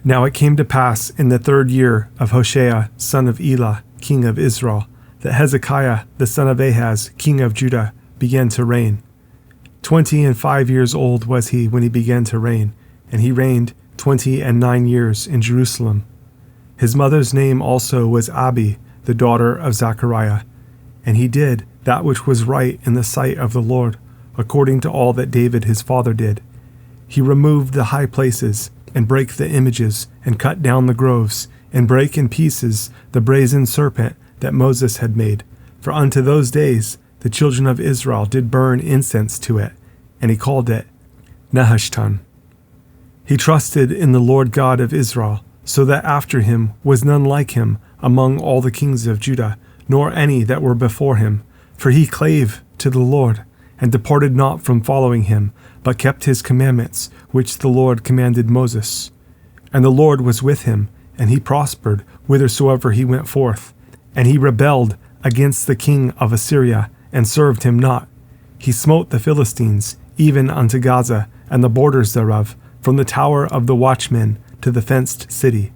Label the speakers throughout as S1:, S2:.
S1: Now it came to pass in the 3rd year of Hoshea, son of Elah, king of Israel, that Hezekiah, the son of Ahaz, king of Judah, began to reign. 25 years old was he when he began to reign, and he reigned 29 years in Jerusalem. His mother's name also was Abi, the daughter of Zechariah. And he did that which was right in the sight of the Lord, according to all that David his father did. He removed the high places, and brake the images, and cut down the groves, and brake in pieces the brazen serpent that Moses had made. For unto those days the children of Israel did burn incense to it, and he called it Nehushtan. He trusted in the Lord God of Israel, so that after him was none like him among all the kings of Judah, nor any that were before him. For he clave to the Lord, and departed not from following him, but kept his commandments, which the Lord commanded Moses. And the Lord was with him, and he prospered whithersoever he went forth. And he rebelled against the king of Assyria, and served him not. He smote the Philistines, even unto Gaza, and the borders thereof, from the tower of the watchmen to the fenced city.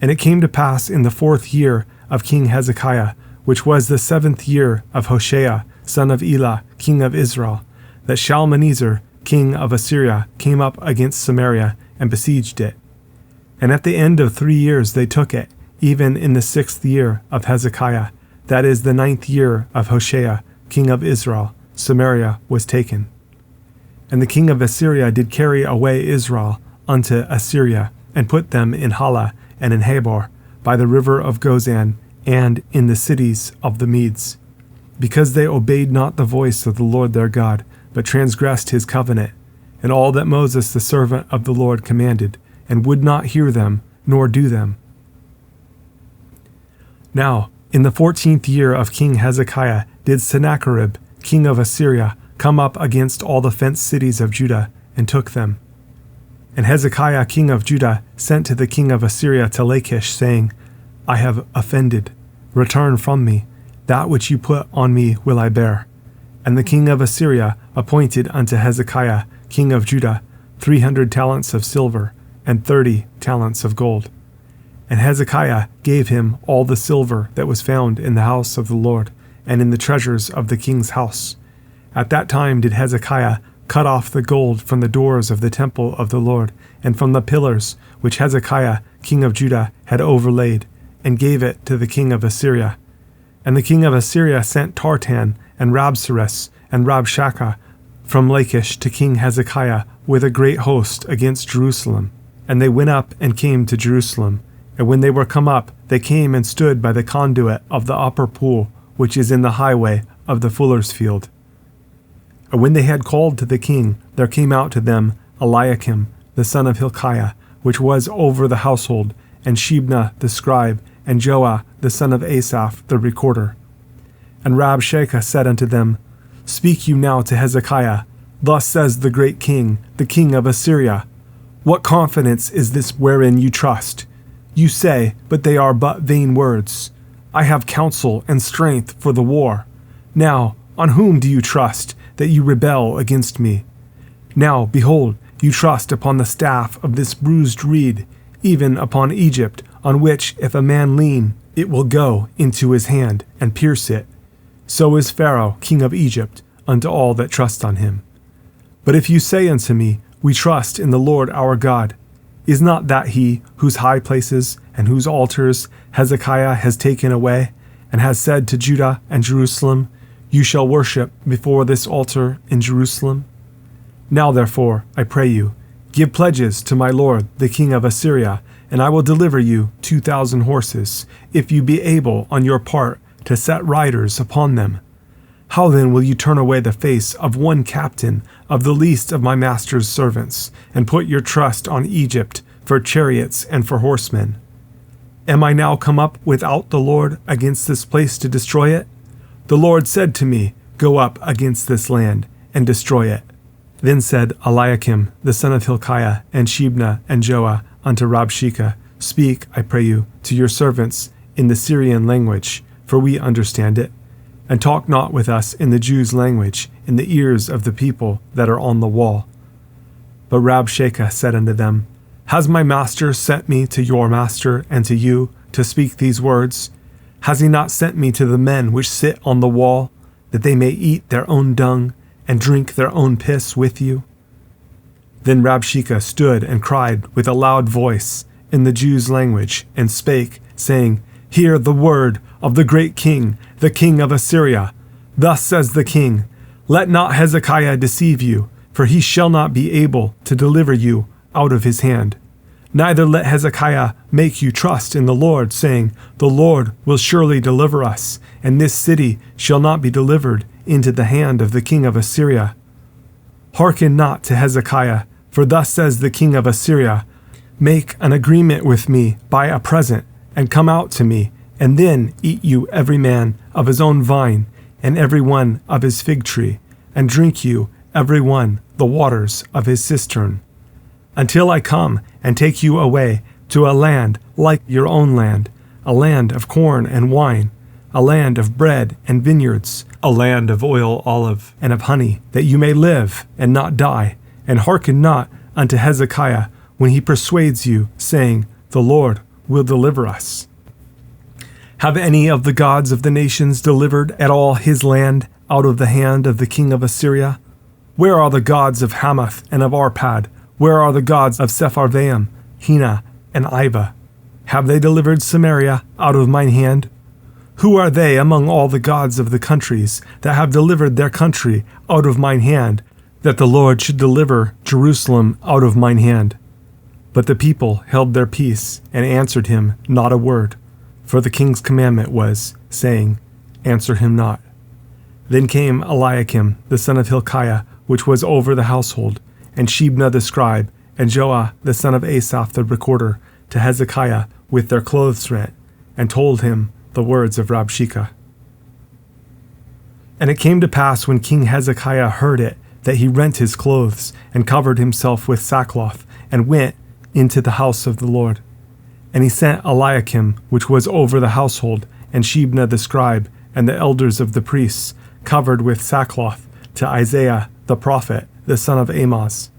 S1: And it came to pass in the 4th year of King Hezekiah, which was the 7th year of Hoshea, son of Elah, king of Israel, that Shalmaneser, king of Assyria, came up against Samaria, and besieged it. And at the end of 3 years they took it, even in the 6th year of Hezekiah, that is the 9th year of Hoshea, king of Israel, Samaria was taken. And the king of Assyria did carry away Israel unto Assyria, and put them in Hala and in Habor, by the river of Gozan, and in the cities of the Medes, because they obeyed not the voice of the Lord their God, but transgressed his covenant, and all that Moses the servant of the Lord commanded, and would not hear them, nor do them. Now, in the 14th year of King Hezekiah did Sennacherib, king of Assyria, come up against all the fenced cities of Judah, and took them. And Hezekiah king of Judah sent to the king of Assyria to Lachish, saying, I have offended. Return from me. That which you put on me will I bear. And the king of Assyria appointed unto Hezekiah king of Judah 300 talents of silver, and 30 talents of gold. And Hezekiah gave him all the silver that was found in the house of the Lord, and in the treasures of the king's house. At that time did Hezekiah cut off the gold from the doors of the temple of the Lord, and from the pillars which Hezekiah king of Judah had overlaid, and gave it to the king of Assyria. And the king of Assyria sent Tartan, and Rabsaris, and Rabshakeh from Lachish to King Hezekiah with a great host against Jerusalem. And they went up and came to Jerusalem. And when they were come up, they came and stood by the conduit of the upper pool, which is in the highway of the fuller's field. And when they had called to the king, there came out to them Eliakim, the son of Hilkiah, which was over the household, and Shebna the scribe, and Joah the son of Asaph the recorder. And Rabshakeh said unto them, Speak you now to Hezekiah, Thus says the great king, the king of Assyria, What confidence is this wherein you trust? You say, but they are but vain words. I have counsel and strength for the war. Now, on whom do you trust, that you rebel against me? Now, behold, you trust upon the staff of this bruised reed, even upon Egypt, on which if a man lean, it will go into his hand, and pierce it. So is Pharaoh, king of Egypt, unto all that trust on him. But if you say unto me, We trust in the Lord our God, is not that he whose high places and whose altars Hezekiah has taken away, and has said to Judah and Jerusalem, You shall worship before this altar in Jerusalem? Now therefore, I pray you, give pledges to my lord the king of Assyria, and I will deliver you 2,000 horses, if you be able on your part to set riders upon them. How then will you turn away the face of one captain of the least of my master's servants, and put your trust on Egypt for chariots and for horsemen? Am I now come up without the Lord against this place to destroy it? The Lord said to me, Go up against this land, and destroy it. Then said Eliakim, the son of Hilkiah, and Shebna, and Joah, unto Rabshakeh, Speak, I pray you, to your servants in the Syrian language, for we understand it. And talk not with us in the Jews' language, in the ears of the people that are on the wall. But Rabshakeh said unto them, Has my master sent me to your master and to you to speak these words? Has he not sent me to the men which sit on the wall, that they may eat their own dung and drink their own piss with you? Then Rabshakeh stood and cried with a loud voice in the Jews' language, and spake, saying, Hear the word of the great king, the king of Assyria. Thus says the king, Let not Hezekiah deceive you, for he shall not be able to deliver you out of his hand. Neither let Hezekiah make you trust in the Lord, saying, The Lord will surely deliver us, and this city shall not be delivered into the hand of the king of Assyria. Hearken not to Hezekiah, for thus says the king of Assyria, Make an agreement with me by a present, and come out to me, and then eat you every man of his own vine, and every one of his fig tree, and drink you every one the waters of his cistern, until I come and take you away to a land like your own land, a land of corn and wine, a land of bread and vineyards, a land of oil, olive, and of honey, that you may live and not die, and hearken not unto Hezekiah when he persuades you, saying, The Lord will deliver us. Have any of the gods of the nations delivered at all his land out of the hand of the king of Assyria? Where are the gods of Hamath and of Arpad? Where are the gods of Sepharvaim, Hena, and Ivah? Have they delivered Samaria out of mine hand? Who are they among all the gods of the countries that have delivered their country out of mine hand, that the Lord should deliver Jerusalem out of mine hand? But the people held their peace, and answered him not a word. For the king's commandment was, saying, Answer him not. Then came Eliakim, the son of Hilkiah, which was over the household, and Shebna the scribe, and Joah the son of Asaph the recorder, to Hezekiah with their clothes rent, and told him the words of Rabshakeh. And it came to pass when King Hezekiah heard it, that he rent his clothes, and covered himself with sackcloth, and went into the house of the Lord. And he sent Eliakim, which was over the household, and Shebna the scribe, and the elders of the priests, covered with sackcloth, to Isaiah the prophet, the son of Amoz.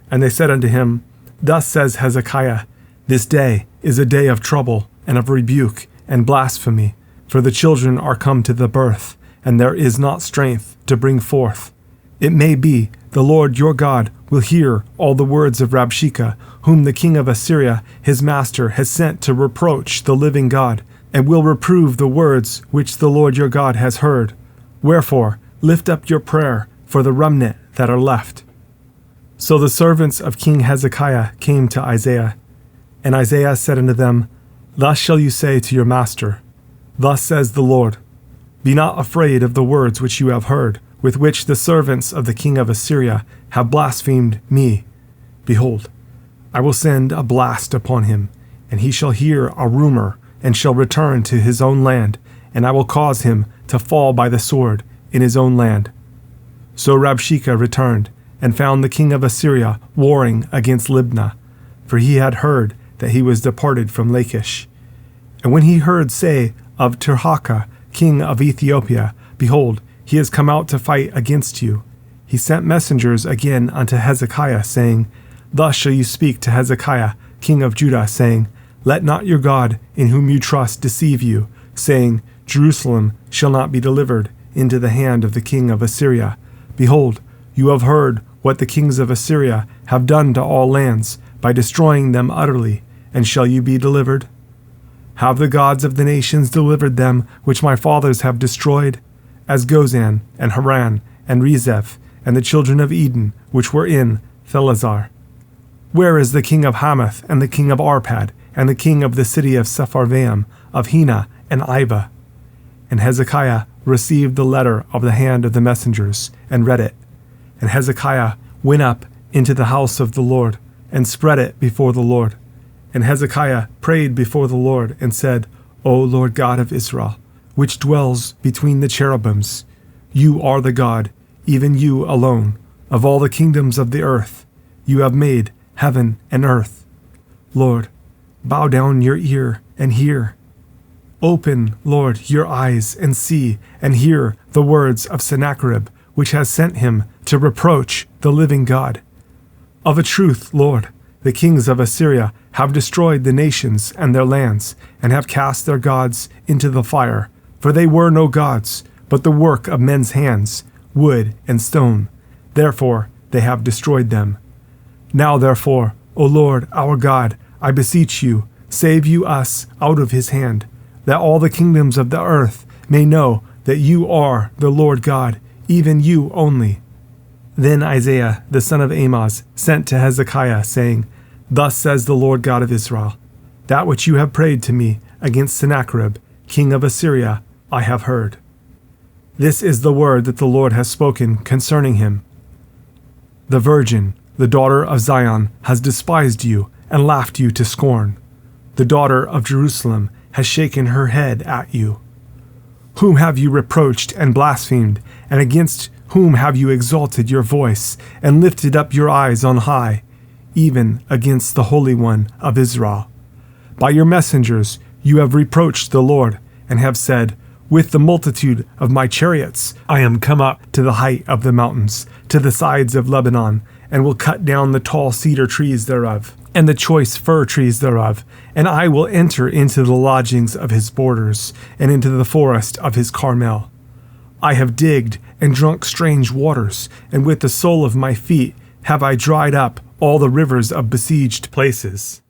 S1: And they said unto him, Thus says Hezekiah, This day is a day of trouble, and of rebuke, and blasphemy, for the children are come to the birth, and there is not strength to bring forth. It may be the Lord your God will hear all the words of Rabshakeh, whom the king of Assyria his master has sent to reproach the living God, and will reprove the words which the Lord your God has heard. Wherefore lift up your prayer for the remnant that are left. So the servants of King Hezekiah came to Isaiah, and Isaiah said unto them, Thus shall you say to your master, Thus says the Lord, Be not afraid of the words which you have heard, with which the servants of the king of Assyria have blasphemed me. Behold, I will send a blast upon him, and he shall hear a rumor, and shall return to his own land, and I will cause him to fall by the sword in his own land. So Rabshakeh returned, and found the king of Assyria warring against Libnah, for he had heard that he was departed from Lachish. And when he heard say of Tirhakah, king of Ethiopia, Behold, he has come out to fight against you, he sent messengers again unto Hezekiah, saying, Thus shall you speak to Hezekiah, king of Judah, saying, Let not your God, in whom you trust, deceive you, saying, Jerusalem shall not be delivered into the hand of the king of Assyria. Behold, you have heard what the kings of Assyria have done to all lands, by destroying them utterly, and shall you be delivered? Have the gods of the nations delivered them which my fathers have destroyed, as Gozan, and Haran, and Rezeph, and the children of Eden, which were in Thelazar? Where is the king of Hamath, and the king of Arpad, and the king of the city of Sepharvaim, of Hena, and Ivah? And Hezekiah received the letter of the hand of the messengers, and read it. And Hezekiah went up into the house of the Lord, and spread it before the Lord. And Hezekiah prayed before the Lord, and said, O Lord God of Israel, which dwells between the cherubims, you are the God, even you alone, of all the kingdoms of the earth. You have made heaven and earth. Lord, bow down your ear and hear. Open, Lord, your eyes and see and hear the words of Sennacherib, which has sent him to reproach the living God. Of a truth, Lord, the kings of Assyria have destroyed the nations and their lands, and have cast their gods into the fire. For they were no gods, but the work of men's hands, wood and stone. Therefore they have destroyed them. Now therefore, O Lord our God, I beseech you, save you us out of his hand, that all the kingdoms of the earth may know that you are the Lord God, even you only. Then Isaiah the son of Amoz sent to Hezekiah, saying, Thus says the Lord God of Israel, that which you have prayed to me against Sennacherib, king of Assyria, I have heard. This is the word that the Lord has spoken concerning him. The virgin, the daughter of Zion, has despised you and laughed you to scorn. The daughter of Jerusalem has shaken her head at you. Whom have you reproached and blasphemed, and against whom have you exalted your voice and lifted up your eyes on high, even against the Holy One of Israel? By your messengers you have reproached the Lord, and have said, With the multitude of my chariots I am come up to the height of the mountains, to the sides of Lebanon, and will cut down the tall cedar trees thereof, and the choice fir trees thereof, and I will enter into the lodgings of his borders, and into the forest of his Carmel. I have digged and drunk strange waters, and with the sole of my feet have I dried up all the rivers of besieged places.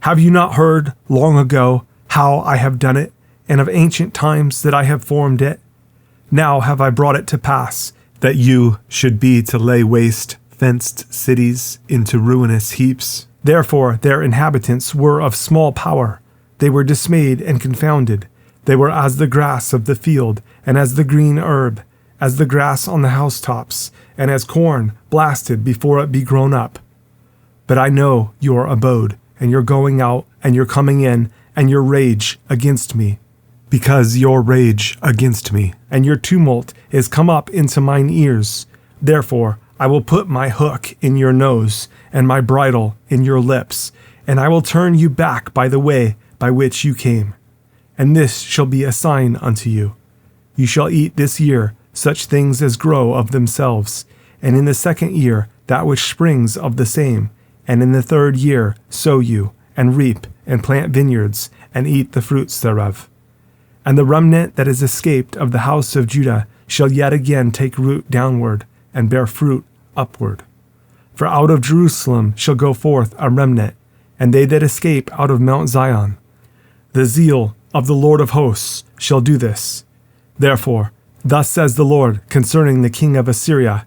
S1: Have you not heard long ago how I have done it, and of ancient times that I have formed it? Now have I brought it to pass, that you should be to lay waste fenced cities into ruinous heaps. Therefore their inhabitants were of small power. They were dismayed and confounded. They were as the grass of the field, and as the green herb, as the grass on the housetops, and as corn blasted before it be grown up. But I know your abode, and your going out, and your coming in, and your rage against me. Because your rage against me, and your tumult is come up into mine ears. Therefore I will put my hook in your nose, and my bridle in your lips, and I will turn you back by the way by which you came. And this shall be a sign unto you. You shall eat this year such things as grow of themselves, and in the second year that which springs of the same, and in the third year sow you, and reap, and plant vineyards, and eat the fruits thereof. And the remnant that is escaped of the house of Judah shall yet again take root downward, and bear fruit upward. For out of Jerusalem shall go forth a remnant, and they that escape out of Mount Zion. The zeal of the Lord of hosts shall do this. Therefore, thus says the Lord concerning the king of Assyria,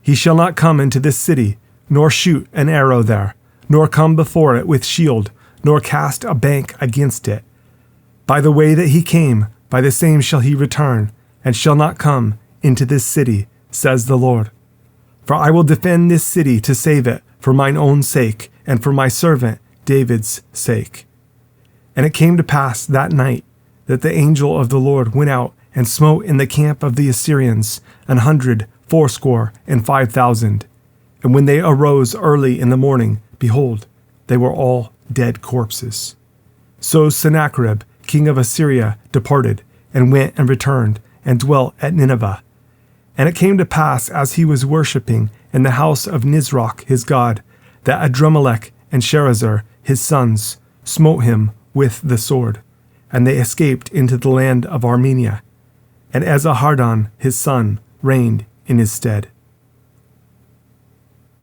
S1: He shall not come into this city, nor shoot an arrow there, nor come before it with shield, nor cast a bank against it. By the way that he came, by the same shall he return, and shall not come into this city, says the Lord. For I will defend this city to save it for mine own sake, and for my servant David's sake. And it came to pass that night that the angel of the Lord went out and smote in the camp of the Assyrians 185,000. And when they arose early in the morning, behold, they were all dead corpses. So Sennacherib, king of Assyria, departed, and went and returned, and dwelt at Nineveh. And it came to pass, as he was worshipping in the house of Nisroch his god, that Adrammelech and Sharezer his sons smote him with the sword, and they escaped into the land of Armenia. And Esarhaddon his son reigned in his stead.